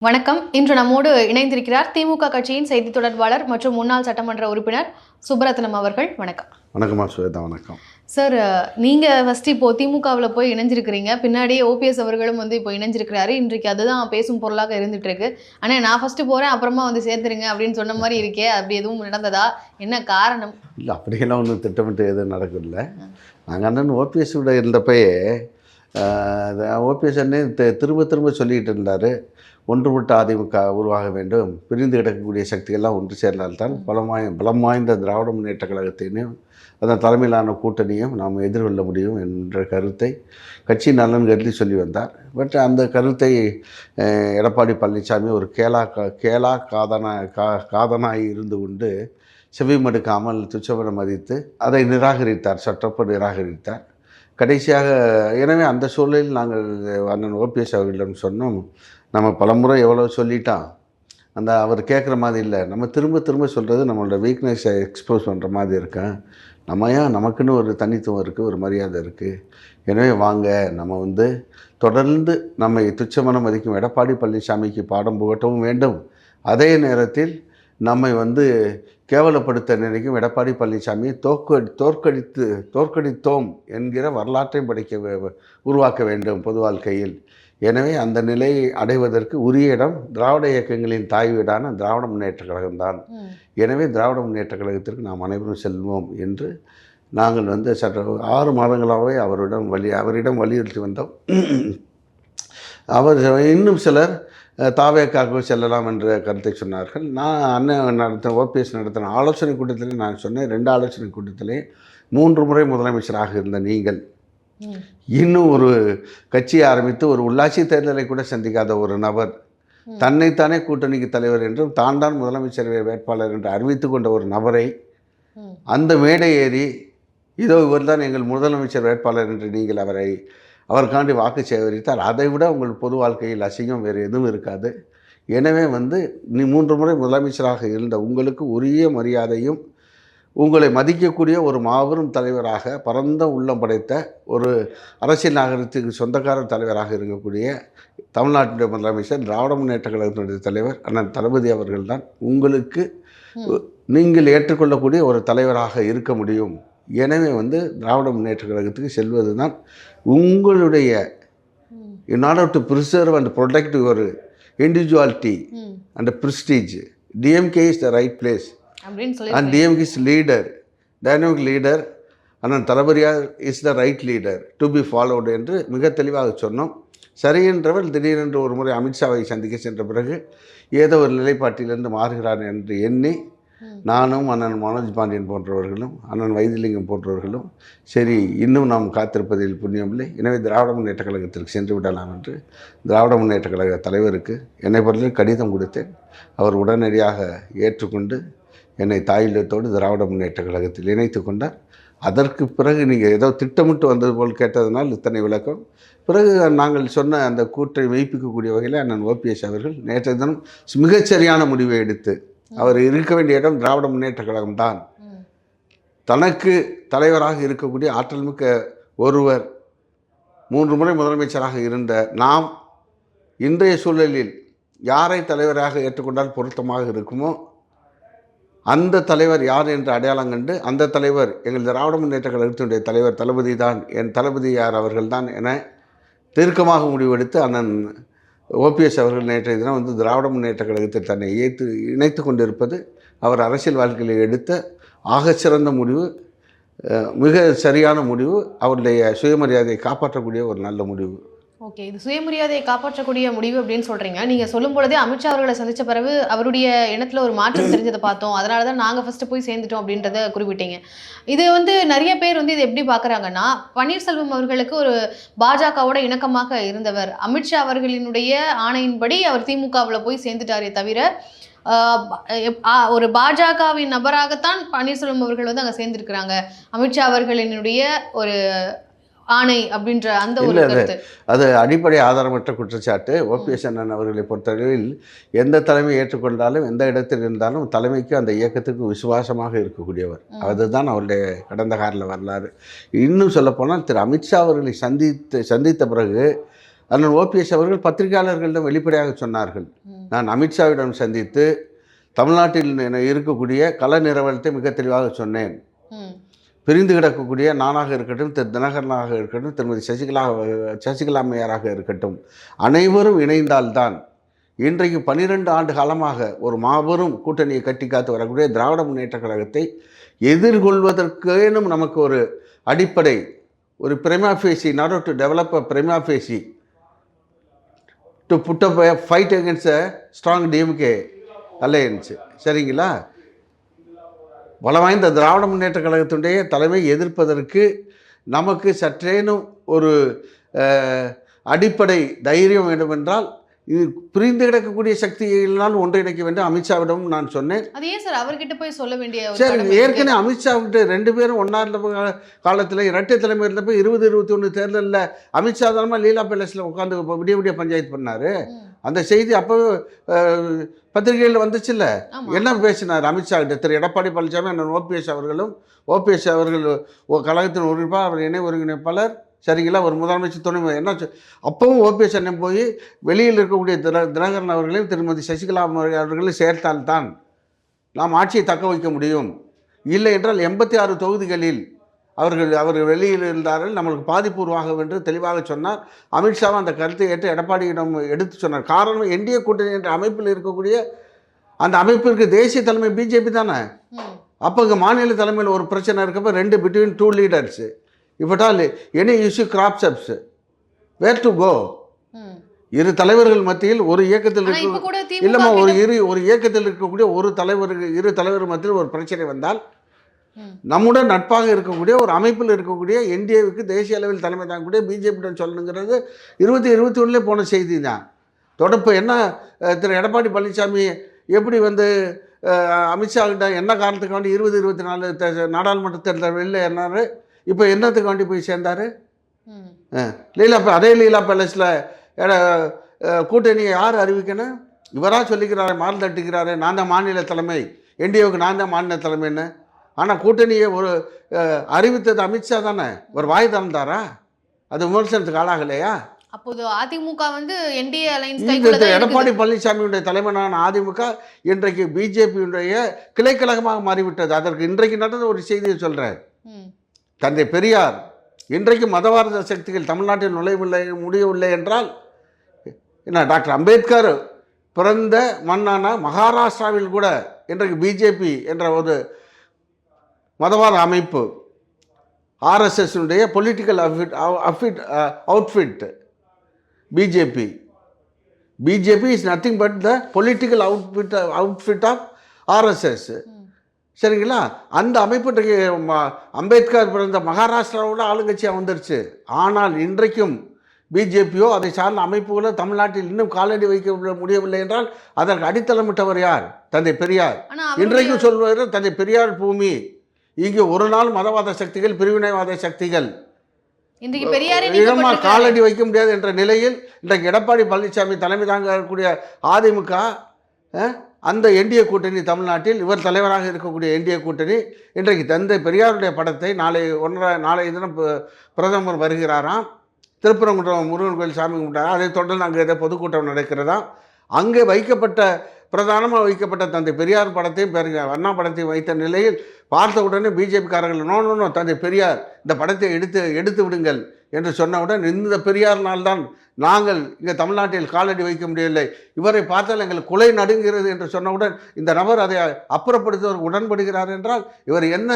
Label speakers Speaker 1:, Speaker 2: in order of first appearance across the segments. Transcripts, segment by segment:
Speaker 1: வணக்கம். இன்று நம்மோடு இணைந்திருக்கிறார் திமுக கட்சியின் செய்தி தொடர்பாளர் மற்றும் முன்னாள் சட்டமன்ற உறுப்பினர் சுப்பரத்னம் அவர்கள். வணக்கம்.
Speaker 2: வணக்கம்மா சுவேதா. வணக்கம்
Speaker 1: சார். நீங்கள் ஃபஸ்ட்டு இப்போது திமுகவில் போய் இணைஞ்சிருக்கிறீங்க, பின்னாடியே ஓபிஎஸ் அவர்களும் இப்போ இணைஞ்சிருக்கிறாரு. இன்றைக்கு அதுதான் பேசும் பொருளாக இருந்துட்டு இருக்கு. ஆனால் நான் ஃபஸ்ட்டு போகிறேன், அப்புறமா சேர்த்துருங்க அப்படின்னு சொன்ன மாதிரி இருக்கே, அப்படி எதுவும் நடந்ததா? என்ன காரணம்?
Speaker 2: இல்லை, அப்படியெல்லாம் ஒன்றும் திட்டமிட்டு எதுவும் நடக்கல. நாங்கள் அண்ணன் ஓபிஎஸ் விட இருந்தப்பயே ஓபிஎஸ் அண்ணே திரும்ப திரும்ப சொல்லிக்கிட்டு இருந்தார், ஒன்றுபட்ட அதிமுக உருவாக வேண்டும், பிரிந்து கிடக்கக்கூடிய சக்திகள்லாம் ஒன்று சேர்ந்தால்தான் பலம் வாய்ந்த திராவிட முன்னேற்ற கழகத்தையும் அதன் தலைமையிலான கூட்டணியும் நாம் எதிர்கொள்ள முடியும் என்ற கருத்தை கட்சி நலன் கருதி சொல்லி வந்தார். பட் அந்த கருத்தை எடப்பாடி பழனிசாமி ஒரு காதனாய் இருந்து கொண்டு செவி மடுக்காமல் துச்சபரம் மதித்து அதை நிராகரித்தார், சற்றப்ப நிராகரித்தார். கடைசியாக எனவே அந்த சூழலில் நாங்கள் அண்ணன் ஓபிஎஸ் அவர்களிடம் சொன்னோம், நம்ம பலமுறை எவ்வளோ சொல்லிட்டான், அவர் கேட்குற மாதிரி இல்லை, நம்ம திரும்ப திரும்ப சொல்கிறது நம்மளோட வீக்னஸை எக்ஸ்போஸ் பண்ணுற மாதிரி இருக்கேன், நமக்குன்னு ஒரு தனித்துவம் இருக்குது, ஒரு மரியாதை இருக்குது. எனவே வாங்க நம்ம தொடர்ந்து நம்மை துச்சமனம் மதிக்கும் எடப்பாடி பழனிசாமிக்கு பாடம் புகட்டவும் வேண்டும், அதே நேரத்தில் நம்மை கேவலப்படுத்த நினைக்கும் எடப்பாடி பழனிசாமியை தோற்கடித்தோம் என்கிற வரலாற்றை உருவாக்க வேண்டும் பொது வாழ்க்கையில். எனவே அந்த நிலையை அடைவதற்கு உரிய இடம் திராவிட இயக்கங்களின் தாய் வீடான திராவிட முன்னேற்ற கழகம்தான். எனவே திராவிட முன்னேற்ற கழகத்திற்கு நாம் அனைவரும் செல்வோம் என்று நாங்கள் சற்று 6 மாதங்களாகவே அவரிடம் வலியுறுத்தி வந்தோம். அவர் இன்னும் சிலர் தாவேக்காக செல்லலாம் என்ற கருத்தை சொன்னார்கள். நான் அண்ணன் ஓபிஎஸ் நடத்தின ஆலோசனை கூட்டத்திலே நான் சொன்னேன், 2 ஆலோசனை கூட்டத்திலே 3 முறை முதலமைச்சராக இருந்த நீங்கள் இன்னும் ஒரு கட்சியை ஆரம்பித்து ஒரு உள்ளாட்சி தேர்தலை கூட சந்திக்காத ஒரு நபர், தன்னைத்தானே கூட்டணிக்கு தலைவர் என்றும் தான் முதலமைச்சர் வேட்பாளர் என்று அறிவித்து கொண்ட ஒரு நபரை அந்த மேடை ஏறி இதோ இவர் தான் எங்கள் முதலமைச்சர் வேட்பாளர் என்று நீங்கள் அவருக்காண்டி வாக்கு சேகரித்தால் அதை விட உங்கள் பொது வாழ்க்கையில் அசிங்கம் வேறு எதுவும் இருக்காது. எனவே நீ 3 முறை முதலமைச்சராக இருந்த உங்களுக்கு உரிய மரியாதையும் உங்களை மதிக்கக்கூடிய ஒரு மாபெரும் தலைவராக, பரந்த உள்ளம் படைத்த ஒரு அரசியல் நாகரிகத்துக்கு சொந்தக்கார தலைவராக இருக்கக்கூடிய தமிழ்நாட்டுடைய முதலமைச்சர், திராவிட முன்னேற்ற கழகத்தினுடைய தலைவர் அண்ணன் தளபதி அவர்கள்தான் உங்களுக்கு நீங்கள் ஏற்றுக்கொள்ளக்கூடிய ஒரு தலைவராக இருக்க முடியும். எனவே திராவிட முன்னேற்ற கழகத்துக்கு செல்வது தான் உங்களுடைய in order to preserve and protect your individuality and prestige. DMK is the right place and DMK is leader, dynamic leader, and தளபதியா is the right leader to be followed என்று மிக தெளிவாக சொன்னோம். சரி என்றவர் திடீரென்று ஒரு முறை அமித்ஷாவை சந்திக்க சென்ற பிறகு ஏதோ ஒரு நிலைப்பாட்டிலிருந்து மாறுகிறார் என்று எண்ணி நானும் அண்ணன் மனோஜ் பாண்டியன் போன்றவர்களும் அண்ணன் வைத்திலிங்கம் போன்றவர்களும் சரி இன்னும் நாம் காத்திருப்பதில் புண்ணியமில்லை, எனவே திராவிட முன்னேற்ற கழகத்திற்கு சென்று விடலாம் என்று திராவிட முன்னேற்ற கழக தலைவருக்கு என்னை பொறுத்தவரை கடிதம் கொடுத்தேன். அவர் உடனடியாக ஏற்றுக்கொண்டு என்னை தாயில்லத்தோடு திராவிட முன்னேற்ற கழகத்தில் இணைத்து கொண்டார். அதற்கு பிறகு நீங்கள் ஏதோ திட்டமிட்டு வந்தது போல் கேட்டதனால் இத்தனை விளக்கம். பிறகு நாங்கள் சொன்ன அந்த கூற்றை மெய்ப்பிக்கக்கூடிய வகையில் அண்ணன் ஓபிஎஸ் அவர்கள் நேற்றைய தினம் மிகச்சரியான முடிவை எடுத்து, அவர் இருக்க வேண்டிய இடம் திராவிட முன்னேற்ற கழகம்தான், தனக்கு தலைவராக இருக்கக்கூடிய ஆற்றல் மிக்க ஒருவர், 3 முறை முதலமைச்சராக இருந்த நாம் இன்றைய சூழலில் யாரை தலைவராக ஏற்றுக்கொண்டால் பொருத்தமாக இருக்குமோ அந்த தலைவர் யார் என்று அடையாளம் கண்டு, அந்த தலைவர் எங்கள் திராவிட முன்னேற்ற கழகத்தினுடைய தலைவர் தளபதி தான், என் தளபதி யார் அவர்கள்தான் என தீர்க்கமாக முடிவெடுத்து அண்ணன் ஓபிஎஸ் அவர்கள் நேற்றைய தினம் திராவிட முன்னேற்ற கழகத்தில் தன்னை இணைத்து கொண்டிருப்பது அவர் அரசியல் வாழ்க்கையில் எடுத்த ஆகச்சிறந்த முடிவு, மிக சரியான முடிவு, அவருடைய சுயமரியாதையை காப்பாற்றக்கூடிய ஒரு நல்ல முடிவு.
Speaker 1: ஓகே, இது சுயமரியாதையை காப்பாற்றக்கூடிய முடிவு அப்படின்னு சொல்கிறீங்க. நீங்கள் சொல்லும் பொழுதே அமித்ஷா அவர்களை சந்தித்த பிறகு அவருடைய எண்ணத்தில் ஒரு மாற்றம் தெரிஞ்சதை பார்த்தோம், அதனால தான் நாங்கள் ஃபஸ்ட்டு போய் சேர்ந்துட்டோம் அப்படின்றத குறிப்பிட்டீங்க. இது நிறைய பேர் இது எப்படி பார்க்குறாங்கன்னா, பன்னீர்செல்வம் அவர்களுக்கு ஒரு பாஜகவோட இணக்கமாக இருந்தவர், அமித்ஷா அவர்களினுடைய ஆணையின்படி அவர் திமுகவில் போய் சேர்ந்துட்டாரே தவிர ஒரு பாஜகவின் நபராகத்தான் பன்னீர்செல்வம் அவர்கள் அங்கே சேர்ந்துருக்கிறாங்க, அமித்ஷா அவர்களினுடைய ஒரு ஆணை அப்படின்ற அந்த ஒரு கருத்து.
Speaker 2: அது அடிப்படை ஆதாரமற்ற குற்றச்சாட்டு. ஓபிஎஸ் அண்ணன் அவர்களை பொறுத்தவரையில் எந்த தலைமை ஏற்றுக்கொண்டாலும் எந்த இடத்தில் இருந்தாலும் தலைமைக்கு அந்த இயக்கத்துக்கு விசுவாசமாக இருக்கக்கூடியவர். அதுதான் அவருடைய கடந்த கால வரலாறு. இன்னும் சொல்லப்போனால் திரு அமித்ஷா அவர்களை சந்தித்த பிறகு அண்ணன் ஓபிஎஸ் அவர்கள் பத்திரிகையாளர்களிடம் வெளிப்படையாக சொன்னார்கள், நான் அமித்ஷாவிடம் சந்தித்து தமிழ்நாட்டில் இருக்கக்கூடிய கள நிலவரத்தை மிக தெளிவாக சொன்னேன். பிரிந்து கிடக்கக்கூடிய நானாக இருக்கட்டும், திரு தினகரனாக இருக்கட்டும், திருமதி சசிகலா அம்மையாராக இருக்கட்டும், அனைவரும் இணைந்தால்தான் இன்றைக்கு 12 ஆண்டு காலமாக ஒரு மாபெரும் கூட்டணியை கட்டி காத்து வரக்கூடிய திராவிட முன்னேற்ற கழகத்தை எதிர்கொள்வதற்கேனும் நமக்கு ஒரு அடிப்படை, ஒரு prima facie, in order to develop a prima facie to put up a fight against a strong DMK alliance. சரிங்களா? பலவாய்ந்த திராவிட முன்னேற்ற கழகத்தினுடைய தலைமை எதிர்ப்பதற்கு நமக்கு சற்றேனும் ஒரு அடிப்படை தைரியம் வேண்டுமென்றால் இது பிரிந்து கிடக்கக்கூடிய சக்தியினால் ஒன்றிணைக்க வேண்டும். அமித்ஷாவிடம் நான் சொன்னேன்.
Speaker 1: அது ஏன் சார் அவர்கிட்ட போய் சொல்ல வேண்டிய?
Speaker 2: சரி, ஏற்கனவே அமித்ஷாவிட்ட 2 பேரும் ஒன்றா இருந்த காலத்தில் இரட்டை தலைமை இருந்தப்போ 2021 தேர்தலில் அமித்ஷா தானமா லீலா பேலஸில் உட்காந்து விடிய விடிய பஞ்சாயத்து பண்ணார். அந்த செய்தி அப்போ பத்திரிகையில் வந்துச்சுல்ல. என்ன பேசினார் அமித்ஷா கிட்ட? திரு எடப்பாடி பழனிசாமி, அண்ணன் ஓபிஎஸ் அவர்கள் கழகத்தின் ஒருங்கிணைப்பாளர், அவர் இணை ஒருங்கிணைப்பாளர், சரிங்களா, ஒரு முதலமைச்சர் துணை என்ன அப்பவும் ஓபிஎஸ் அண்ணன் போய் வெளியில் இருக்கக்கூடிய தினகரன் அவர்களையும் திருமதி சசிகலா அவர்களையும் சேர்த்தால்தான் நாம் ஆட்சியை தக்க வைக்க முடியும். இல்லை என்றால் 86 தொகுதிகளில் அவர்கள் வெளியில் இருந்தார்கள், நம்மளுக்கு பாதிப்பு உருவாகும் என்று தெளிவாக சொன்னார். அமித்ஷாவும் அந்த கருத்தை ஏற்று எடப்பாடியிடம் எடுத்து சொன்னார். காரணம், என்டிஏ கூட்டணி என்ற அமைப்பில் இருக்கக்கூடிய அந்த அமைப்பிற்கு தேசிய தலைமை பிஜேபி தானே. அப்போ இங்கே மாநில தலைமையில் ஒரு பிரச்சனை இருக்கப்போ 2 between 2 leaders. If at all any issue crops up, where to go? இரு தலைவர்கள் மத்தியில் ஒரு இயக்கத்தில் இல்லைம்மா, ஒரு இயக்கத்தில் இருக்கக்கூடிய இரு தலைவர் மத்தியில் ஒரு பிரச்சனை வந்தால் நம்முடன் நட்பாக இருக்கக்கூடிய ஒரு அமைப்பில் இருக்கக்கூடிய என்டிஏவுக்கு தேசிய அளவில் தலைமை தாங்கக்கூடிய பிஜேபியுடன் சொல்லணுங்கிறது 2021 போன செய்தி தான். தொடர்பு என்ன? திரு எடப்பாடி பழனிசாமி எப்படி அமித்ஷா கிட்ட என்ன காரணத்துக்காண்டி 2024 நாடாளுமன்ற தேர்தல் வெளியில் என்னாரு, இப்போ என்னத்துக்காண்டி போய் சேர்ந்தார்? அதே லீலா பேலஸில் கூட்டணியை யார் அறிவிக்கணும்? இவராக சொல்லிக்கிறாரு, மால் தட்டுக்கிறாரு, நான் தான் மாநில தலைமை, என்டிஏவுக்கு நான் தான் மாநில தலைமைன்னு. ஆனால் கூட்டணியை ஒரு அறிவித்தது அமித்ஷா தானே. ஒரு வாய் திறந்தாரா? அது விமர்சனத்துக்கு ஆளாகலையா?
Speaker 1: அப்போது அதிமுக என்டிஏ அலைன்ஸ்
Speaker 2: எடப்பாடி பழனிசாமியுடைய தலைமையான அதிமுக இன்றைக்கு பிஜேபியுடைய கிளைக்கழகமாக மாறிவிட்டது. அதற்கு இன்றைக்கு நடந்த ஒரு செய்தியை சொல்கிறேன். தந்தை பெரியார் இன்றைக்கு மதவாத சக்திகள் தமிழ்நாட்டில் முடியவில்லை என்றால் என்ன? டாக்டர் அம்பேத்கர் பிறந்த மண்ணான மகாராஷ்டிராவில் கூட இன்றைக்கு பிஜேபி என்ற ஒரு மதவாத அமைப்பு, ஆர்எஸ்எஸ்னுடைய political outfit BJP is nothing but the political outfit of RSS. சரிங்களா? அந்த அமைப்பு இன்றைக்கு அம்பேத்கர் பிறந்த மகாராஷ்டிராவோட ஆளுங்கட்சியாக வந்துருச்சு. ஆனால் இன்றைக்கும் பிஜேபியோ அதை சார்ந்த அமைப்புகளோ தமிழ்நாட்டில் இன்னும் காலடி வைக்க முடியவில்லை என்றால் அதற்கு அடித்தளமிட்டவர் யார்? தந்தை பெரியார். இன்றைக்கும் சொல்வது தந்தை பெரியார் பூமி. இங்கே ஒரு நாள் மதவாத சக்திகள், பிரிவினைவாத சக்திகள் இடமா காலடி வைக்க முடியாது என்ற நிலையில் இன்றைக்கு எடப்பாடி பழனிசாமி தலைமை தாங்கக்கூடிய அதிமுக அந்த என்டிஏ கூட்டணி தமிழ்நாட்டில் இவர் தலைவராக இருக்கக்கூடிய என்டிஏ கூட்டணி இன்றைக்கு தந்தை பெரியாருடைய படத்தை நாளைய தினம் பிரதமர் வருகிறாராம். திருப்பரங்குன்றம் முருகன் கோயில் சாமி கும்பிட்டாரா, அதை தொடர்ந்து அங்கே ஏதோ பொதுக்கூட்டம் நடக்கிறதா. அங்கே பிரதானமாக வைக்கப்பட்ட தந்தை பெரியார் படத்தையும் அண்ணா படத்தையும் வைத்த நிலையில் பார்த்த உடனே பிஜேபிக்காரர்கள் நோ தந்தை பெரியார் இந்த படத்தை எடுத்து விடுங்கள் என்று சொன்னவுடன் இந்த பெரியார்னால்தான் நாங்கள் இங்கே தமிழ்நாட்டில் காலடி வைக்க முடியவில்லை, இவரை பார்த்தால் எங்களுக்கு குலை நடுங்கிறது என்று சொன்னவுடன் இந்த நபர் அதை அப்புறப்படுத்துவதற்கு உடன்படுகிறார் என்றால் இவர் என்ன,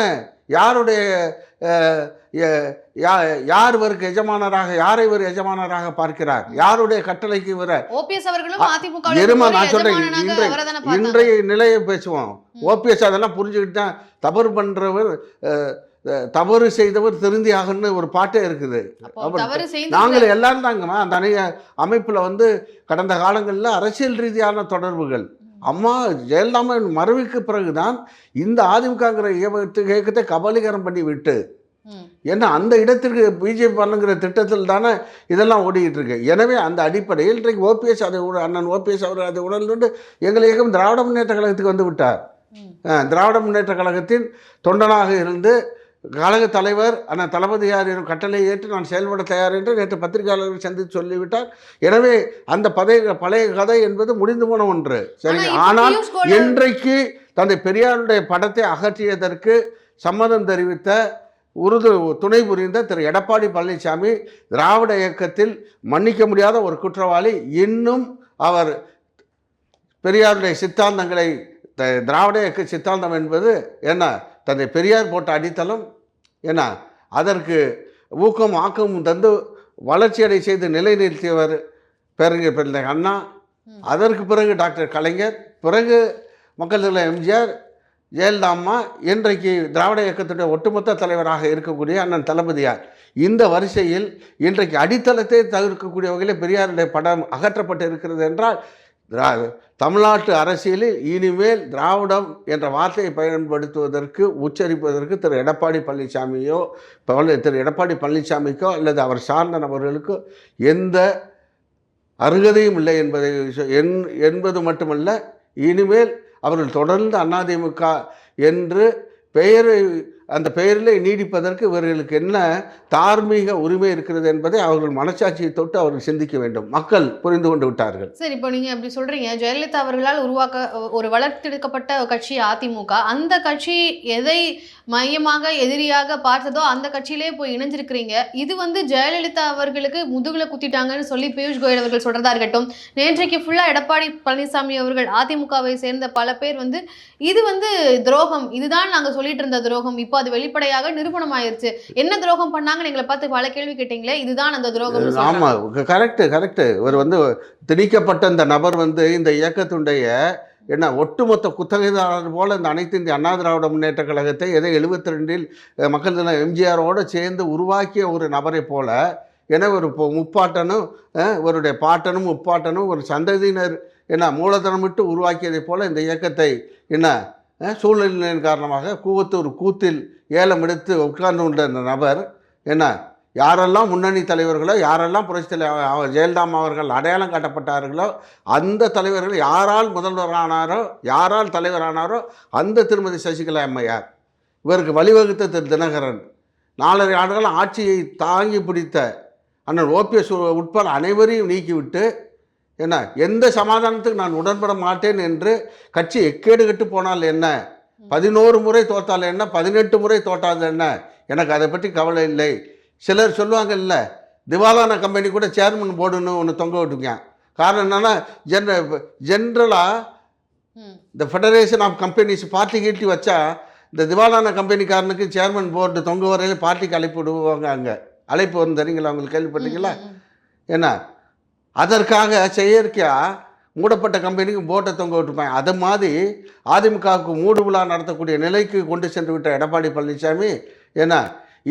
Speaker 2: யாருடைய யார் இவருக்கு எஜமானராக, யாரை இவர் எஜமானராக பார்க்கிறார்? யாருடைய கட்டளைக்கு இவரை? நான் சொல்றேன், இன்றைய நிலையை பேசுவோம். ஓபிஎஸ் அதெல்லாம் புரிஞ்சுக்கிட்டு தான் தவறு பண்றவர், தவறு செய்தவர் திருந்தியாகன்னு ஒரு பாட்டே இருக்குது. நாங்கள் எல்லாரும் தாங்கம்மா அந்த அமைப்பில் கடந்த காலங்களில் அரசியல் ரீதியான தொடர்புகள். அம்மா ஜெயலலிதா மறைவுக்கு பிறகுதான் இந்த அதிமுகங்கிற இயக்கத்தை கபலீகரம் பண்ணி விட்டு, ஏன்னா அந்த இடத்திற்கு பிஜேபி பண்ணுங்கிற திட்டத்தில் தானே இதெல்லாம் ஓடிக்கிட்டு இருக்கு. எனவே அந்த அடிப்படையில் இன்றைக்கு ஓபிஎஸ் அண்ணன் ஓபிஎஸ் அவர் அதை உணர்ந்து எங்கள் இயக்கம் திராவிட முன்னேற்ற கழகத்துக்கு வந்து விட்டார். திராவிட முன்னேற்ற கழகத்தின் தொண்டனாக இருந்து கழக தலைவர் ஆனால் தளபதியார் எனும் கட்டளை ஏற்று நான் செயல்பட தயார் என்று நேற்று பத்திரிகையாளர்கள் சந்தித்து சொல்லிவிட்டார். எனவே அந்த பழைய கதை என்பது முடிந்து போன ஒன்று. சரி, ஆனால் இன்றைக்கு தந்தை பெரியாருடைய படத்தை அகற்றியதற்கு சம்மதம் தெரிவித்த துணை புரிந்த திரு எடப்பாடி பழனிசாமி திராவிட இயக்கத்தில் மன்னிக்க முடியாத ஒரு குற்றவாளி. இன்னும் அவர் பெரியாருடைய சித்தாந்தங்களை, திராவிட இயக்க சித்தாந்தம் என்பது என்ன, தந்தை பெரியார் போட்ட அடித்தளம் என்ன, அதற்கு ஊக்கம் ஆக்கமும் தந்து வளர்ச்சியடை செய்து நிலைநிறுத்தியவர் பேரறிஞர் பெருந்தகை அண்ணா. அதற்கு பிறகு டாக்டர் கலைஞர், பிறகு மக்கள் தலைவர் எம்ஜிஆர், ஜெயலலிதா அம்மா, இன்றைக்கு திராவிட இயக்கத்துடைய ஒட்டுமொத்த தலைவராக இருக்கக்கூடிய அண்ணன் தளபதியார். இந்த வரிசையில் இன்றைக்கு அடித்தளத்தை தவிர்க்கக்கூடிய வகையில் பெரியாருடைய படம் அகற்றப்பட்டு இருக்கிறது என்றால் தமிழ்நாட்டு அரசியலில் இனிமேல் திராவிடம் என்ற வார்த்தையை பயன்படுத்துவதற்கு, உச்சரிப்பதற்கு திரு எடப்பாடி பழனிசாமிக்கோ அல்லது அவர் சார்ந்த நபர்களுக்கோ எந்த அருகதையும் இல்லை என்பது மட்டுமல்ல, இனிமேல் அவர்கள் தொடர்ந்து அதிமுக என்று அந்த பெயரிலே நீடிப்பதற்கு இவர்களுக்கு என்ன தார்மீக உரிமை இருக்கிறது என்பதை அவர்கள் மனசாட்சியை தொட்டு அவர்கள் சிந்திக்க வேண்டும். மக்கள் புரிந்து கொண்டு விட்டார்கள்.
Speaker 1: சரி, இப்போ நீங்கள் அப்படி சொல்கிறீங்க, ஜெயலலிதா அவர்களால் ஒரு வளர்த்தெடுக்கப்பட்ட கட்சி அதிமுக. அந்த கட்சி எதை மையமாக எதிரியாக பார்த்ததோ அந்த கட்சியிலே போய் இணைஞ்சிருக்கிறீங்க. இது ஜெயலலிதா அவர்களுக்கு முதுகுல குத்திட்டாங்கன்னு சொல்லி பியூஷ் கோயல் அவர்கள் சொல்கிறதா இருக்கட்டும், நேற்றைக்கு ஃபுல்லாக எடப்பாடி பழனிசாமி அவர்கள் அதிமுகவை சேர்ந்த பல பேர் இது துரோகம், இதுதான் நாங்கள் சொல்லிட்டு இருந்த துரோகம், இப்போ அது வெளிப்படையாக நிரூபணம் ஆயிருச்சு, என்ன துரோகம் பண்ணாங்கன்னு எங்களை பார்த்து பல கேள்வி கேட்டீங்களே, இதுதான் அந்த துரோகம்.
Speaker 2: ஆமாம், கரெக்டு. இவர் திணிக்கப்பட்ட இந்த நபர் இந்த இயக்கத்துடைய என்ன ஒட்டுமொத்த குத்தகைதாரர் போல இந்த அனைத்து இந்திய அண்ணா திராவிட முன்னேற்ற கழகத்தை 72 மக்கள் தலைவர் எம்ஜிஆரோடு சேர்ந்து உருவாக்கிய ஒரு நபரை போல, என ஒரு முப்பாட்டனும் இவருடைய பாட்டனும் முப்பாட்டனும் ஒரு சந்ததியினர் என்ன மூலதனம் விட்டு உருவாக்கியதை போல இந்த இயக்கத்தை என்ன சூழ்நிலையின் காரணமாக கூவத்தூர் கூத்தில் ஏலம் எடுத்து உட்கார்ந்து கொண்ட இந்த நபர் என்ன, யாரெல்லாம் முன்னணி தலைவர்களோ, யாரெல்லாம் புரட்சி தலைவர் ஜெயலலிதா அவர்கள் அடையாளம் காட்டப்பட்டார்களோ, அந்த தலைவர்கள் யாரால் முதல்வரானாரோ, யாரால் தலைவரானாரோ அந்த திருமதி சசிகலா அம்மையார், இவருக்கு வழிவகுத்த திரு தினகரன், 4.5 ஆண்டுகள் ஆட்சியை தாங்கி பிடித்த அண்ணன் ஓபிஎஸ் உட்பட அனைவரையும் நீக்கிவிட்டு என்ன, எந்த சமாதானத்துக்கு நான் உடன்பட மாட்டேன் என்று கட்சி எக்கேடு கட்டு போனால் என்ன, 11 முறை தோற்றால் என்ன, 18 முறை தோற்றால் என்ன, எனக்கு அதை பற்றி கவலை இல்லை. சிலர் சொல்லுவாங்க, இல்லை திவாலான கம்பெனி கூட சேர்மன் போர்டுன்னு ஒன்று தொங்க விட்டுருக்கேன். காரணம் என்னென்னா, ஜென்ரலாக இந்த ஃபெடரேஷன் ஆஃப் கம்பெனிஸ் பார்ட்டி கீட்டி வச்சா இந்த திவாலான கம்பெனிக்காரனுக்கு சேர்மன் போர்டு தொங்க வரையில் பார்ட்டிக்கு அழைப்பு விடுவாங்க. அங்கே அழைப்பு வரும் தெரியுங்களா, உங்களுக்கு கேள்விப்பட்டீங்களா? ஏன்னா அதற்காக செயற்கையாக மூடப்பட்ட கம்பெனிக்கு போட்டை தொங்க விட்டுருப்பாங்க. அது மாதிரி அதிமுகவுக்கு மூடு விழா நடத்தக்கூடிய நிலைக்கு கொண்டு சென்று விட்ட எடப்பாடி பழனிசாமி ஏன்னா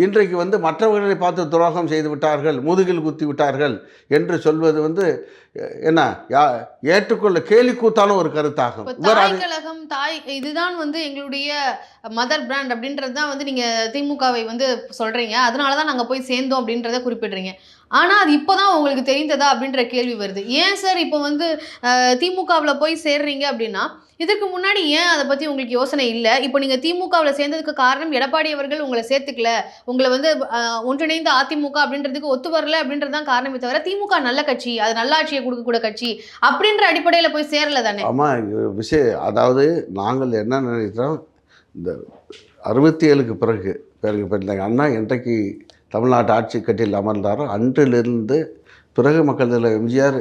Speaker 2: இன்றைக்கு மற்றவர்களை பார்த்து துரோகம் செய்து விட்டார்கள், முதுகில் குத்தி விட்டார்கள் என்று சொல்வது என்ன ஏற்றுக்கொள்ள கேலி கூத்தான ஒரு கருத்தாகும்.
Speaker 1: இதுதான் எங்களுடைய மதர் பிராண்ட் அப்படின்றது தான் நீங்க திமுகவை சொல்றீங்க, அதனாலதான் நாங்க போய் சேர்ந்தோம் அப்படின்றத குறிப்பிடுறீங்க. ஆனா அது இப்போதான் உங்களுக்கு தெரிந்ததா அப்படின்ற கேள்வி வருது. ஏன் சார் இப்போ திமுகவில் போய் சேர்றீங்க அப்படின்னா இதுக்கு முன்னாடி ஏன் அதை பற்றி உங்களுக்கு யோசனை இல்லை? இப்போ நீங்கள் திமுகவில் சேர்ந்ததுக்கு காரணம் எடப்பாடி அவர்கள் உங்களை சேர்த்துக்கல, உங்களை ஒன்றிணைந்த அதிமுக அப்படின்றதுக்கு ஒத்து வரல அப்படின்றது தான் காரணமே தவிர திமுக நல்ல கட்சி, அது நல்லாட்சியை கொடுக்கக்கூடிய கட்சி அப்படின்ற அடிப்படையில் போய் சேரல தானே?
Speaker 2: ஆமாம், அதாவது நாங்கள் என்ன நினைக்கிறோம், இந்த 67க்கு பிறகு பேரறிஞர் அண்ணா என்றைக்கு தமிழ்நாட்டு ஆட்சி கட்டில் அமர்ந்தாரோ அன்றிலிருந்து பிறகு மக்கள் தலைவர் எம்ஜிஆர்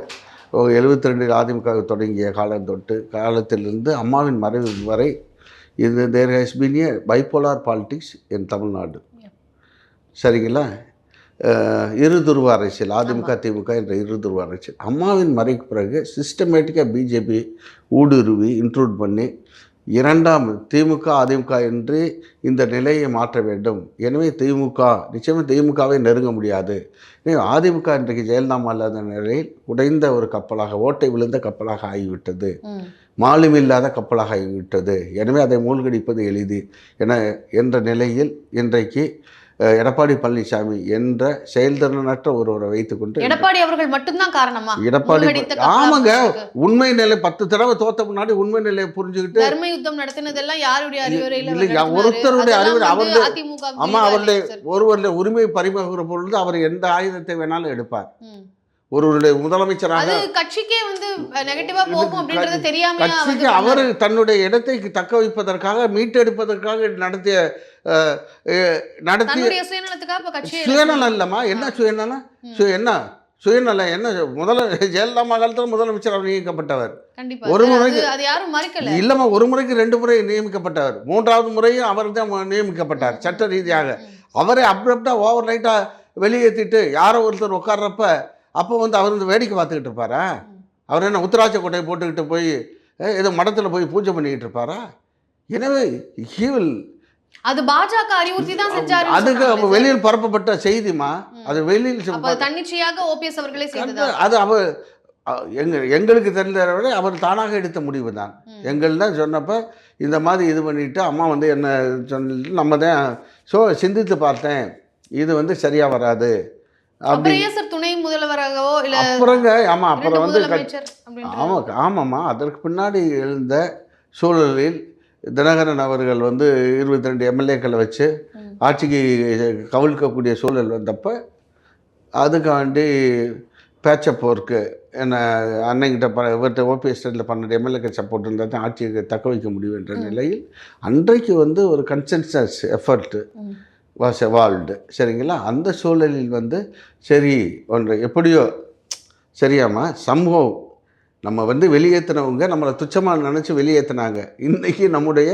Speaker 2: 72 அதிமுக தொடங்கிய காலத்திலிருந்து அம்மாவின் மறைவு வரை there has been a bipolar politics in Tamil Nadu. சரிங்களா? இருதுருவ அரசியல், அதிமுக திமுக என்ற இருதுருவ அரசியல். அம்மாவின் மறைக்கு பிறகு சிஸ்டமேட்டிக்காக பிஜேபி ஊடுருவி இன்க்ளூட் பண்ணி இரண்டாம் திமுக அதிமுக என்று இந்த நிலையை மாற்ற வேண்டும். எனவே நிச்சயமாக திமுகவை நெருங்க முடியாது. எனவே அதிமுக இன்றைக்கு ஜெயலலிதா இல்லாத நிலையில் உடைந்த ஒரு கப்பலாக, ஓட்டை விழுந்த கப்பலாக ஆகிவிட்டது, மாலுமி இல்லாத கப்பலாக ஆகிவிட்டது. எனவே அதை மூழ்கடிப்பது எளிது என்ற நிலையில் இன்றைக்கு எடப்பாடி பழனிசாமி என்ற செயல்திறனற்ற ஒருவரை வைத்துக்கொண்டு
Speaker 1: எடப்பாடி அவர்கள் மட்டும்தான் காரணமா?
Speaker 2: எடப்பாடி
Speaker 1: முன்வெடித்த கப்பலா
Speaker 2: ஆமாங்க,
Speaker 1: போனதுக்கு?
Speaker 2: உண்மை நிலை 10 தடவை தோத்த முன்னாடி உண்மை நிலையை புரிஞ்சுக்கிட்டு
Speaker 1: தர்ம யுத்தம் நடத்தினதெல்லாம் யாருடைய அறிவுரையில அவர்
Speaker 2: இல்லைங்க,
Speaker 1: நடத்தினாரு?
Speaker 2: ஒருத்தருடைய
Speaker 1: அதெல்லாம்
Speaker 2: அறிவுரை
Speaker 1: வந்து
Speaker 2: அவருடைய
Speaker 1: அதிமுக க்கு
Speaker 2: ஆமா,
Speaker 1: தெளிவா
Speaker 2: அவருடைய
Speaker 1: இல்லையா சார்?
Speaker 2: ஒருவருடைய உரிமை பறிமுகிற பொழுது அவர் எந்த ஆயுதத்தை வேணாலும் எடுப்பார்.
Speaker 1: ம்.
Speaker 2: ஒருவருடைய முதலமைச்சராக
Speaker 1: அது கட்சிக்கே வந்து நெகட்டிவா போகும் அப்படின்றது தெரியாம
Speaker 2: கட்சிக்கு அவர் தன்னுடைய இடத்தை தக்க வைப்பதற்காக மீட்டெடுப்பதற்காக நடத்திய
Speaker 1: தன்னுடைய சுயநலத்துக்காக இப்ப கட்சியை
Speaker 2: சுயநலம் இல்லைம்மா. என்ன சுயநலம்? சுயநலம் என்ன? ஜெயலலிதா காலத்தில் முதலமைச்சர் அவர் நியமிக்கப்பட்டவர்.
Speaker 1: கண்டிப்பா
Speaker 2: ஒரு
Speaker 1: சார்,
Speaker 2: முறைக்கு
Speaker 1: அது யாரும் மறுக்கல.
Speaker 2: இல்லைம்மா, ஒரு முறைக்கு 2 முறை நியமிக்கப்பட்டவர். 3வது முறையும் அவர் தான் நியமிக்கப்பட்டார் சட்ட ரீதியாக. அவரை அப்ரப்டா ஓவர் நைட்டா வெளியேற்றிட்டு யாரோ ஒருத்தர் உட்கார்றப்ப அப்போ வந்து அவர் வந்து வேடிக்கை பார்த்துக்கிட்டு இருப்பாரா? அவர் என்ன உத்தராட்ச கொட்டையை போட்டுக்கிட்டு போய் ஏதோ மடத்தில் போய் பூஜை பண்ணிக்கிட்டு இருப்பாரா? எனவே
Speaker 1: அது பாஜக அறிவுறுத்தி தான் செஞ்சாரு.
Speaker 2: அதுக்கு வெளியில் பரப்பப்பட்ட செய்திமா. அது வெளியில்
Speaker 1: தன்னிச்சையாக ஓபிஎஸ் அவர்களே செய்தது.
Speaker 2: அது அவர் எங்களுக்கு தெரிந்ததை விட அவர் தானாக எடுத்த முடிவு தான். எங்கள்தான் சொன்னப்ப இந்த மாதிரி இது பண்ணிட்டு அம்மா வந்து என்ன சொல்லிட்டு நம்ம தான் சிந்தித்து பார்த்தேன், இது வந்து சரியா வராது.
Speaker 1: துணை முதல்வராகவோ இல்ல
Speaker 2: அப்புறங்க ஆமா, அப்புறம் வந்து ஆமாம்மா, அதற்கு பின்னாடி எழுந்த சூழலில் தினகரன் அவர்கள் வந்து 22 எம்எல்ஏக்களை வச்சு ஆட்சிக்கு கவிழ்க்கக்கூடிய சூழல் வந்தப்போ அதுக்காண்டி பேச்சப் ஒர்க்கு என்ன அன்னைக்கிட்ட இவர்கிட்ட ஓபிஎஸ் ஸ்டேட்டில் 12 எம்எல்ஏக்கள் சப்போர்ட் இருந்தால் தான் ஆட்சியை தக்க வைக்க முடியும் என்ற நிலையில் அன்றைக்கு வந்து ஒரு கன்சென்சஸ் எஃபர்ட்டு வாஸ் எவால்வ்டு. சரிங்களா? அந்த சூழலில் வந்து சரி ஒன்று எப்படியோ சரியாம்மா, சம்பவம் நம்ம வந்து வெளியேற்றினவங்க நம்மளை துச்சமாக நினச்சி வெளியேற்றினாங்க. இன்றைக்கி நம்முடைய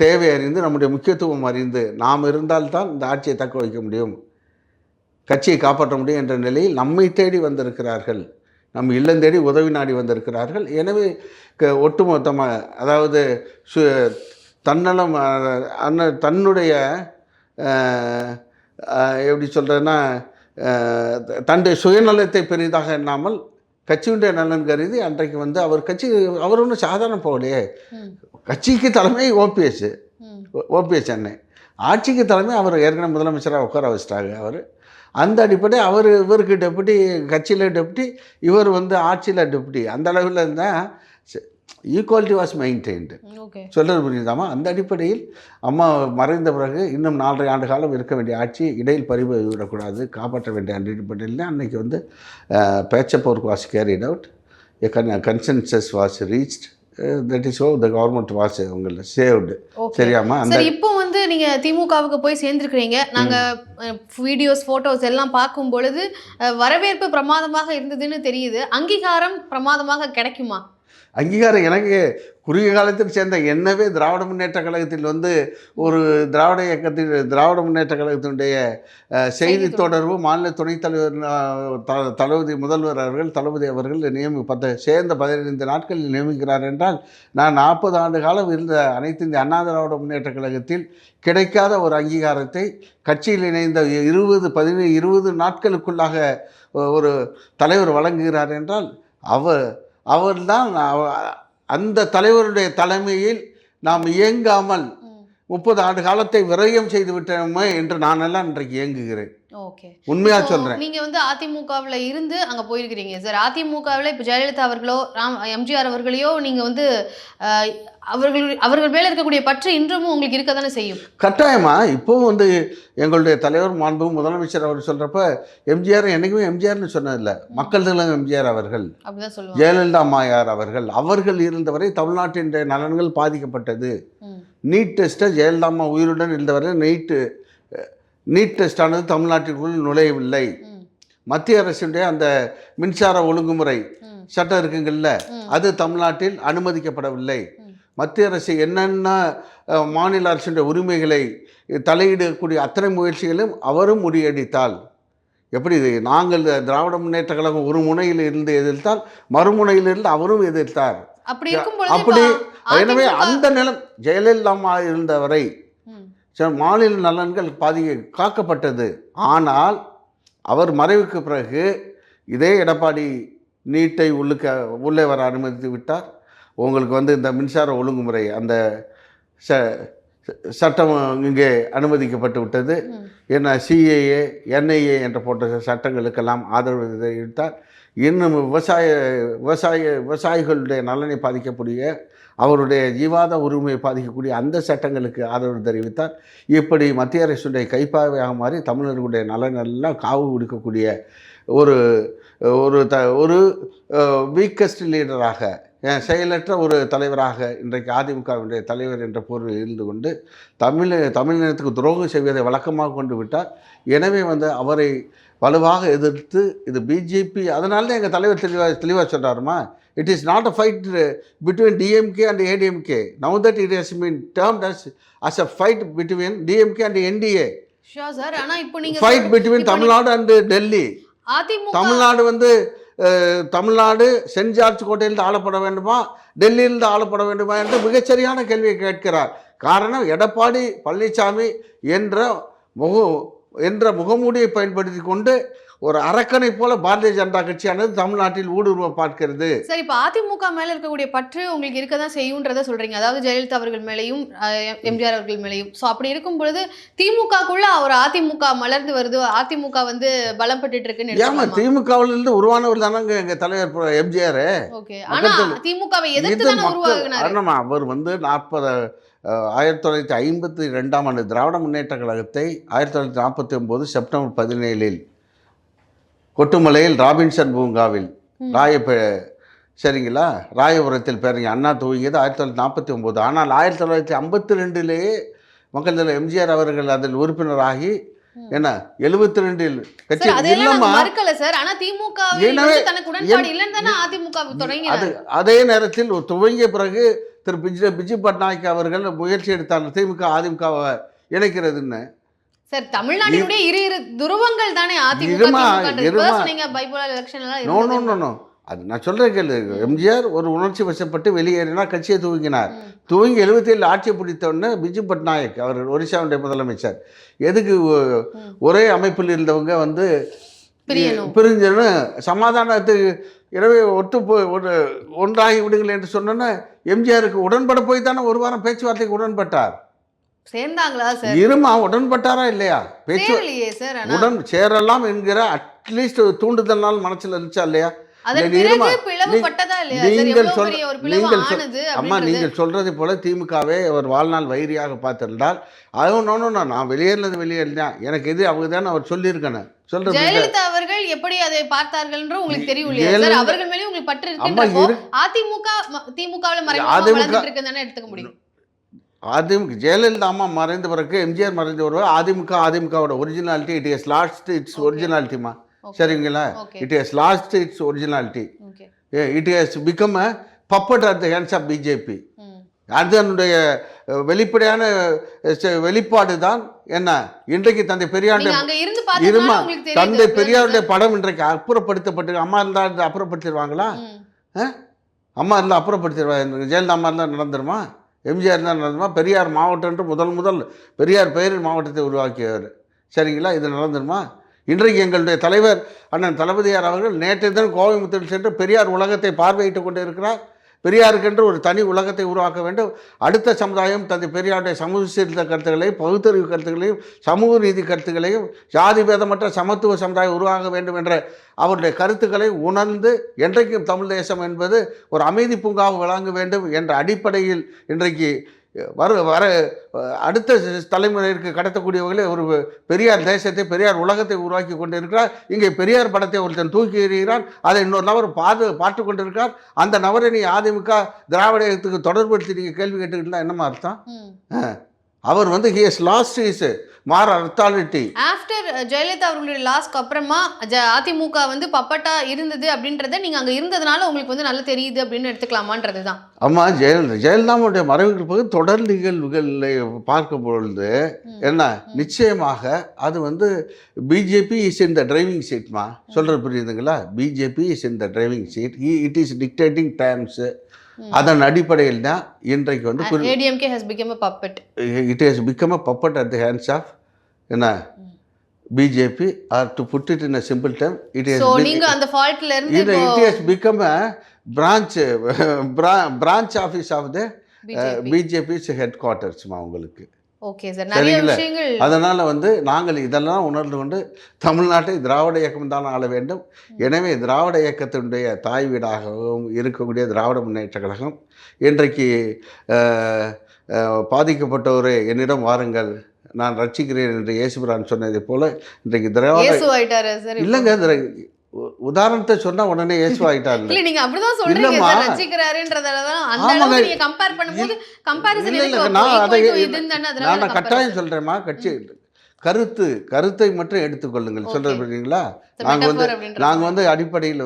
Speaker 2: தேவை அறிந்து நம்முடைய முக்கியத்துவம் அறிந்து நாம் இருந்தால்தான் இந்த ஆட்சியை தக்க வைக்க முடியும், கட்சியை காப்பாற்ற முடியும் என்ற நிலையில் நம்மை தேடி வந்திருக்கிறார்கள், நம் இல்லம் தேடி உதவி நாடி வந்திருக்கிறார்கள். எனவே ஒட்டுமொத்தமாக அதாவது தன்னலம் தன்னுடைய எப்படி சொல்கிறேன்னா தன்னுடைய சுயநலத்தை பெரிதாக எண்ணாமல் கட்சியுடைய நலன் கருதி அன்றைக்கு வந்து அவர் ஒன்றும் சாதாரண போகலையே. கட்சிக்கு தலைமை ஓபிஎஸ் அண்ணன், ஆட்சிக்கு தலைமை அவர் ஏற்கனவே முதலமைச்சராக உட்கார வச்சிட்டாங்க. அவர் அந்த அடிப்படை இவருக்கு டெப்யூட்டி, கட்சியில் டெப்யூட்டி, இவர் வந்து ஆட்சியில் டெப்யூட்டி, அந்த அளவில் இருந்தால் ஈக்குவாலிட்டி வாஸ் மெயின்டைன்டு. சொல்கிறது புரியுதாமா? அந்த அடிப்படையில் அம்மா மறைந்த பிறகு இன்னும் 4.5 ஆண்டு காலம் இருக்க வேண்டிய ஆட்சி இடையில் பறிபோய் விடக்கூடாது, காப்பாற்ற வேண்டிய அடிப்படையில் அன்றைக்கி வந்து patch up work was carried out, consensus was reached, that is the government was உங்களை சேவ்டு. சரியாமா? அந்த
Speaker 1: இப்போ வந்து நீங்கள் திமுகவுக்கு போய் சேர்ந்துருக்கிறீங்க. நாங்கள் வீடியோஸ் ஃபோட்டோஸ் எல்லாம் பார்க்கும் பொழுது வரவேற்பு பிரமாதமாக இருந்ததுன்னு தெரியுது. அங்கீகாரம் பிரமாதமாக கிடைக்குமா?
Speaker 2: அங்கீகாரம் எனக்கு குறுகிய காலத்தில் சேர்ந்த என்னவே திராவிட முன்னேற்ற கழகத்தில் வந்து ஒரு திராவிட முன்னேற்ற கழகத்தினுடைய செய்தி தொடர்பு மாநில துணைத் தலைவர் தளபதி அவர்கள் சேர்ந்த 15 நாட்களில் நியமிக்கிறார் என்றால், நான் 40 ஆண்டு காலம் இருந்த அனைத்து இந்திய அண்ணா திராவிட முன்னேற்ற கழகத்தில் கிடைக்காத ஒரு அங்கீகாரத்தை கட்சியில் இணைந்த 20 நாட்களுக்குள்ளாக ஒரு தலைவர் வழங்குகிறார் என்றால் அவர்தான் அந்த தலைவருடைய தலைமையில் நாம் இயங்காமல் 30 ஆண்டு காலத்தை விரயம் செய்து விட்டோமே என்று நானெல்லாம் இன்றைக்கு இயங்குகிறேன். உண்மையா சொல்றேன்.
Speaker 1: நீங்க வந்து அதிமுகவில் இருந்து அங்க போயிருக்கிறீங்க சார். அதிமுகவில் இப்போ ஜெயலலிதா அவர்களோ எம்ஜிஆர் அவர்களையோ நீங்க வந்து அவர்கள் மேல இருக்கக்கூடிய பற்று இன்றும் உங்களுக்கு இருக்க தானே செய்யும்.
Speaker 2: கட்டாயமா. இப்போவும் வந்து எங்களுடைய தலைவர் மாண்பு முதலமைச்சர் அவர் சொல்றப்ப எம்ஜிஆர் என்னைக்குமே எம்ஜிஆர்னு சொன்னதில்லை, மக்கள் தலைவர் எம்ஜிஆர் அவர்கள், ஜெயலலிதா அம்மையார் அவர்கள் இருந்தவரை தமிழ்நாட்டின் நலன்கள் பாதிக்கப்பட்டது. நீட் டெஸ்ட்டை ஜெயலலிதா அம்மா உயிருடன் இருந்தவரை நீட் டெஸ்டானது தமிழ்நாட்டிற்குள் நுழையவில்லை. மத்திய அரசுடைய அந்த மின்சார ஒழுங்குமுறை சட்டம் இருக்குங்கள்ல, அது தமிழ்நாட்டில் அனுமதிக்கப்படவில்லை. மத்திய அரசு என்னென்ன மாநில அரசுடைய உரிமைகளை தலையிடக்கூடிய அத்தனை முயற்சிகளும் அவரும் முறியடித்தால் எப்படி நாங்கள் திராவிட முன்னேற்ற கழகம் ஒரு முனையில் இருந்து எதிர்த்தால் மறுமுனையிலிருந்து அவரும் எதிர்த்தார். அப்படி எனவே அந்த நிலம் ஜெயலலிதா அம்மா இருந்தவரை மாநில நலன்கள் காக்கப்பட்டது. ஆனால் அவர் மறைவுக்கு பிறகு இதே எடப்பாடி நீட்டை உள்ளே வர அனுமதித்து விட்டார். உங்களுக்கு வந்து இந்த மின்சார ஒழுங்குமுறை அந்த சட்டம் இங்கே அனுமதிக்கப்பட்டு விட்டது. என்ன சிஏஏ என்ஐஏ என்ற போன்ற சட்டங்களுக்கெல்லாம் ஆதரவு தெரிவித்தார். இன்னும் விவசாயிகளுடைய நலனை பாதிக்கக்கூடிய அவருடைய ஜீவாத உரிமையை பாதிக்கக்கூடிய அந்த சட்டங்களுக்கு ஆதரவு தெரிவித்தார். இப்படி மத்திய அரசுடைய கைப்பாவையாக மாறி தமிழர்களுடைய நலனெல்லாம் காவு கொடுக்கக்கூடிய ஒரு ஒரு ஒரு வீக்கஸ்ட் லீடராக, செயலற்ற ஒரு தலைவராக இன்றைக்கு அதிமுகவினுடைய தலைவர் என்ற பொருள் இருந்து கொண்டு தமிழினத்துக்கு துரோகம் செய்வதை வழக்கமாக கொண்டு விட்டார். எனவே அவரை வலுவாக எதிர்த்து இது பிஜேபி, அதனால தான் எங்கள் தலைவர் தெளிவாக சொல்கிறாருமா, it is not a fight between DMK and ADMK. Now that it has been termed as a fight between DMK and NDA.
Speaker 1: Sure sir. ஆனா இப்போ நீங்க
Speaker 2: fight between Tamil Nadu and Delhi. Tamil Nadu Tamil Nadu saint George கோட்டையிலிருந்து ஆளப்பட வேண்டுமா, டெல்லியிலிருந்து ஆளப்பட வேண்டுமா என்று மிகச்சரியான கேள்வியை கேட்கிறார். காரணம், எடப்பாடி பழனிசாமி என்ற முகமூடியை பயன்படுத்தி கொண்டு ஒரு அரக்கனை போல பாரதிய ஜனதா கட்சியானது தமிழ்நாட்டில் ஊடுருவ பார்க்கிறது.
Speaker 1: சரி, இப்போ அதிமுக மேல இருக்கக்கூடிய பற்று உங்களுக்கு இருக்க தான் செய்யும்ன்றதை சொல்றீங்க, அதாவது ஜெயலலிதா அவர்கள் மேலையும் எம்ஜிஆர் அவர்கள் மேலையும். ஸோ அப்படி இருக்கும் பொழுது திமுகக்குள்ள ஒரு அதிமுக மலர்ந்து வருது, அதிமுக பலம் பெற்றுட்டு இருக்குன்னு.
Speaker 2: ஏமா, திமுகவிலிருந்து உருவானவர் தானங்க எங்க தலைவர் எம்ஜிஆர்.
Speaker 1: ஓகே, ஆனா திமுகவை எதிர்த்து தானே உருவாக்குனாரு.
Speaker 2: அவர் 1952ஆம் ஆண்டு திராவிட முன்னேற்ற கழகத்தை 1949 செப்டம்பர் 17 கொட்டுமலையில் ராபின்சன் பூங்காவில் சரிங்களா, ராயபுரத்தில் பேருங்க அண்ணா துவங்கியது 1949. ஆனால் 1952 மக்கள் தலைவர் எம்ஜிஆர் அவர்கள் அதில் உறுப்பினராகி 72 கட்சி இல்லம்மா. அதே நேரத்தில் துவங்கிய பிறகு திரு பிஜு பட்நாயக் அவர்கள் முயற்சி எடுத்தார் திமுக அதிமுகவை இணைக்கிறதுன்னு.
Speaker 1: சார், தமிழ்நாட்டினுடைய இரு துருவங்கள் தானே அதிமுக.
Speaker 2: அது நான் சொல்றேன் கேளு. எம்ஜிஆர் ஒரு உணர்ச்சி வசப்பட்டு வெளியேறினார், கட்சியை துவங்கினார். துவங்கி 77 ஆட்சியை பிடித்தோடனே பிஜு பட்நாயக் அவர் ஒரிசாவுடைய முதலமைச்சர். எதுக்கு ஒரே அமைப்பில் இருந்தவங்க பிரிஞ்சுன்னு சமாதானத்துக்கு எனவே ஒன்றாகி விடுங்கள் என்று சொன்னோன்னே எம்ஜிஆருக்கு உடன்பட போய் தானே ஒரு வாரம் பேச்சுவார்த்தைக்கு உடன்பட்டார்.
Speaker 1: சேர்ந்தாங்களா சார்?
Speaker 2: இருமா, உடன்பட்டாரா இல்லையா? பேச்சு உடன் சேரலாம் என்கிற அட்லீஸ்ட் தூண்டுதல்னால் மனசுல இருந்துச்சா இல்லையா? நீங்கள் சொல்றது போல திமுகவே ஒரு வாழ்நாள் வைரியாக பார்த்திருந்தால் நான் வெளியேறினேன் எனக்கு எது அவங்க தான் அவர் சொல்லியிருக்கேன்.
Speaker 1: ஜெயலலிதா அவர்கள் எப்படி அதை பார்த்தார்கள் உங்களுக்கு தெரியும். அவர்கள் மேலே உங்களுக்கு பற்று இருக்கு. அதிமுக திமுகவுல எடுத்துக்க முடியும்.
Speaker 2: அதிமுக ஜெயலலிதா அம்மா மறைந்த பிறகு எம்ஜிஆர் மறைந்த பிறகு அதிமுகவோட originality it is lost its ஒரிஜினாலிட்டிமா. சரிங்களா, it is lost its originality. It has become a puppet at the hands of BJP. அதனுடைய வெளிப்படையான வெளிப்பாடு தான் என்ன, இன்றைக்கு தந்தை பெரியாருடைய படம் இன்றைக்கு அப்புறப்படுத்தப்பட்டு, அம்மா இருந்தால் அப்புறப்படுத்திடுவாங்களா? அம்மா இருந்தால் அப்புறப்படுத்திடுவாங்க. ஜெயலலிதா அம்மா இருந்தால் நடந்துருமா? எம்ஜிஆர் தான் நடந்துமா? பெரியார் மாவட்டம் என்று முதல் பெரியார் பெயரில் மாவட்டத்தை உருவாக்கியவர். சரிங்களா, இது நடந்துருமா? இன்றைக்கு எங்களுடைய தலைவர் அண்ணன் தளபதியார் அவர்கள் நேற்று தினம் கோவைமுத்தூரில் சென்று பெரியார் உலகத்தை பார்வையிட்டு கொண்டு இருக்கிறார். பெரியாருக்கென்று ஒரு தனி உலகத்தை உருவாக்க வேண்டும். அடுத்த சமுதாயம் தந்தை பெரியாருடைய சமூக சீர்திருத்த கருத்துக்களையும் பகுத்தறிவு கருத்துக்களையும் சமூக நீதி கருத்துக்களையும் ஜாதி பேதமற்ற சமத்துவ சமுதாயம் உருவாக வேண்டும் என்ற அவருடைய கருத்துக்களை உணர்ந்து என்றைக்கும் தமிழ் தேசம் என்பது ஒரு அமைதி பூங்காக வழங்க வேண்டும் என்ற அடிப்படையில் இன்றைக்கு வர அடுத்த தலைமுறைக்கு கடத்தக்கூடியவர்களே ஒரு பெரியார் தேசத்தை பெரியார் உலகத்தை உருவாக்கி கொண்டு இருக்கிறார். இங்கே பெரியார் படத்தை ஒருத்தன் தூக்கி எறிகிறான், அதை இன்னொரு நபர் பார்த்து கொண்டிருக்கார். அந்த நபரை நீ அதிமுக திராவிடத்துக்கு தொடர்படுத்தி நீங்கள் கேள்வி கேட்டுக்கிட்டா என்னமா அர்த்தம்? அவர் he has lost his moral authority.
Speaker 1: After Jayalalithaa அவர்களுடைய லாஸ்க்கு அப்புறமா அதிமுக பப்பட்டா இருந்தது அப்படின்றத நீங்க அங்க இருந்ததுனால உங்களுக்கு நல்லா தெரியுது அப்படின்னு எடுத்துக்கலாமான்றது தான்.
Speaker 2: ஆமா, ஜெயலலிதாவுடைய மறைவுக்கு பிறகு தொடர் நிகழ்வுகளை பார்க்கும் பொழுது என்ன நிச்சயமாக அது BJP is in the driving சீட்மா. சொல்றது புரியுதுங்களா? BJP is in the driving seat, it is dictating times. அதன் அடிப்படையில் தான் இன்றைக்கு
Speaker 1: ADMK has become a puppet.
Speaker 2: It has become a puppet at the hands of என்ன BJP, or to put it in a simple term, it has
Speaker 1: நீங்க அந்த ஃபால்ட்ல இருந்து
Speaker 2: it has become a branch office of the
Speaker 1: BJP.
Speaker 2: BJP ஹெட் குவார்ட்டர்ஸ்மா உங்களுக்கு.
Speaker 1: Okay sir. நிறைய
Speaker 2: சரிங்களா?
Speaker 1: விஷயங்கள்
Speaker 2: அதனால் நாங்கள் இதெல்லாம் உணர்ந்து கொண்டு தமிழ்நாட்டை திராவிட இயக்கம் தான் ஆள வேண்டும். எனவே திராவிட இயக்கத்தினுடைய தாய் வீடாகவும் இருக்கக்கூடிய திராவிட முன்னேற்ற கழகம் இன்றைக்கு பாதிக்கப்பட்டவரே என்னிடம் வாருங்கள், நான் ரட்சிக்கிறேன் என்று இயேசுபிரான் சொன்னதை போல இன்றைக்கு திராவிட
Speaker 1: இயேசு ஆயிட்டாரு சார்.
Speaker 2: இல்லைங்க, உதாரணத்தை சொன்னா உடனே இயேசு ஆயிட்டாரு.
Speaker 1: இல்ல நீங்க அப்படிதான் சொல்றீங்க
Speaker 2: இல்லம்மா.
Speaker 1: சார், ரட்சிக்கிறாருன்றதால தான் அந்த
Speaker 2: ஆமாங்க.
Speaker 1: அளவுக்கு நீங்க கம்பேர் பண்ணும்போது கம்பேரிசன்
Speaker 2: இல்ல,
Speaker 1: எதுக்கு?
Speaker 2: இல்ல, நான் அதை
Speaker 1: இதுன்னு தானே அதனால
Speaker 2: நான் கட்டாயம் சொல்றேன்மா. கருத்தை மட்டும் எடுத்துக்கொள்ளுங்கள். சொல்றது புரியுங்களா? நாங்கள் அடிப்படையில்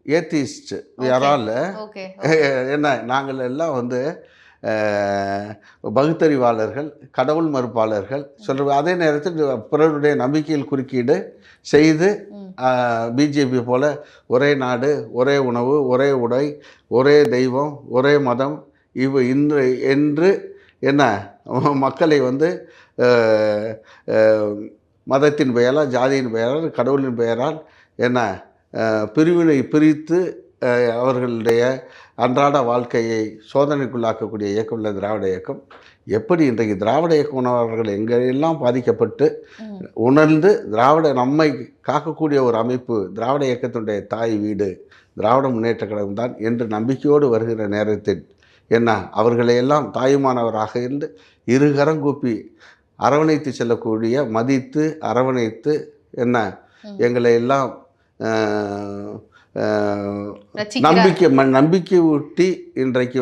Speaker 2: ஏத்திஸ்ட் யாரால
Speaker 1: ஓகே.
Speaker 2: என்ன நாங்கள் எல்லாம் பகுத்தறிவாளர்கள், கடவுள் மறுப்பாளர்கள் சொல்ற அதே நேரத்தில் பிறருடைய நம்பிக்கையில் குறுக்கீடு செய்து பிஜேபி போல ஒரே நாடு, ஒரே உணவு, ஒரே உடை, ஒரே தெய்வம், ஒரே மதம் என்று என்ன மக்களை மதத்தின் பெயரால், ஜாதியின் பெயரால், கடவுளின் பெயரால் என்ன பிரிவினை பிரித்து அவர்களுடைய அன்றாட வாழ்க்கையை சோதனைக்குள்ளாக்கக்கூடிய இயக்கம் உள்ள திராவிட இயக்கம். எப்படி இன்றைக்கு திராவிட இயக்க உணர்வர்கள் எங்கெல்லாம் பாதிக்கப்பட்டு உணர்ந்து நம்மை காக்கக்கூடிய ஒரு அமைப்பு திராவிட இயக்கத்தினுடைய தாய் வீடு திராவிட முன்னேற்ற கழகம் தான் என்று நம்பிக்கையோடு வருகிற நேரத்தில் என்ன அவர்களையெல்லாம் தாயுமானவராக இருந்து இருகரங்கூப்பி அரவணைத்து செல்லக்கூடிய, மதித்து அரவணைத்து என்ன எங்களை எல்லாம் நம்பிக்கை ஊட்டி இன்றைக்கு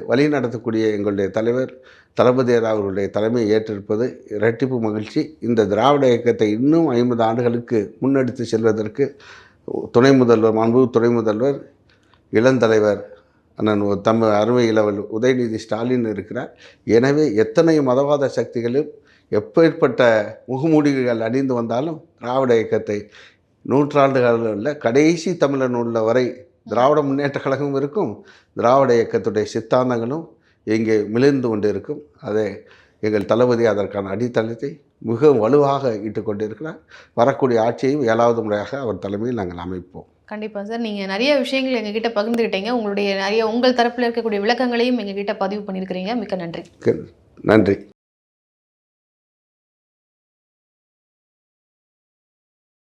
Speaker 2: வழி நடத்தக்கூடிய எங்களுடைய தலைவர் தளபதியார் அவர்களுடைய தலைமையை ஏற்றிருப்பது இரட்டிப்பு மகிழ்ச்சி. இந்த திராவிட இயக்கத்தை இன்னும் 50 ஆண்டுகளுக்கு முன்னெடுத்து செல்வதற்கு மாண்பு துணை முதல்வர் இளந்தலைவர் அண்ணன் அருமை இளவல் உதயநிதி ஸ்டாலின் இருக்கிறார். எனவே எத்தனை மதவாத சக்திகளும் எப்பேற்பட்ட முகமூடிகள் அணிந்து வந்தாலும் திராவிட இயக்கத்தை நூற்றாண்டுகளில் உள்ள கடைசி தமிழன் உள்ள வரை திராவிட முன்னேற்ற கழகம் இருக்கும். திராவிட இயக்கத்துடைய சித்தாந்தங்களும் இங்கே மிளிர்ந்து கொண்டு இருக்கும். அதே எங்கள் தளபதி அதற்கான அடித்தளத்தை மிகவும் வலுவாக இட்டு கொண்டிருக்கிறார். வரக்கூடிய ஆட்சியையும் 7வது முறையாக அவர் தலைமையில் நாங்கள் அமைப்போம்.
Speaker 1: கண்டிப்பாக சார். நீங்கள் நிறைய விஷயங்கள் எங்ககிட்ட பகிர்ந்துக்கிட்டீங்க. உங்களுடைய உங்கள் தரப்பில் இருக்கக்கூடிய விளக்கங்களையும் எங்ககிட்ட பதிவு பண்ணியிருக்கிறீங்க. மிக்க நன்றி.
Speaker 2: நன்றி.